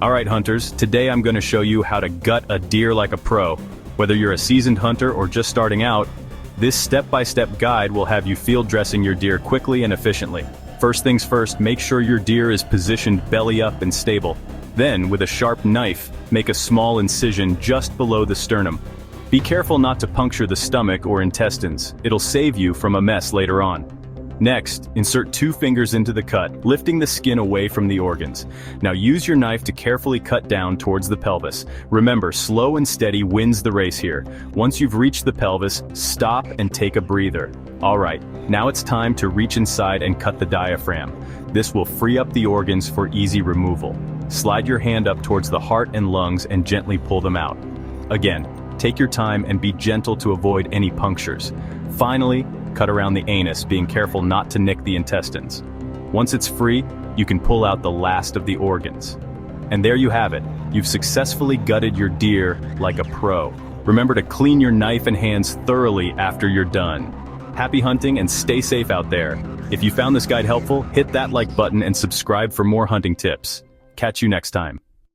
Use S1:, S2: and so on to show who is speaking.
S1: Alright hunters, today I'm going to show you how to gut a deer like a pro. Whether you're a seasoned hunter or just starting out, this step-by-step guide will have you field dressing your deer quickly and efficiently. First things first, make sure your deer is positioned belly up and stable. Then, with a sharp knife, make a small incision just below the sternum. Be careful not to puncture the stomach or intestines. It'll save you from a mess later on. Next, insert 2 fingers into the cut, lifting the skin away from the organs. Now use your knife to carefully cut down towards the pelvis. Remember, slow and steady wins the race here. Once you've reached the pelvis, stop and take a breather. Alright, now it's time to reach inside and cut the diaphragm. This will free up the organs for easy removal. Slide your hand up towards the heart and lungs and gently pull them out. Again, take your time and be gentle to avoid any punctures. Finally, cut around the anus, being careful not to nick the intestines. Once it's free, you can pull out the last of the organs. And there you have it. You've successfully gutted your deer like a pro. Remember to clean your knife and hands thoroughly after you're done. Happy hunting and stay safe out there. If you found this guide helpful, hit that like button and subscribe for more hunting tips. Catch you next time.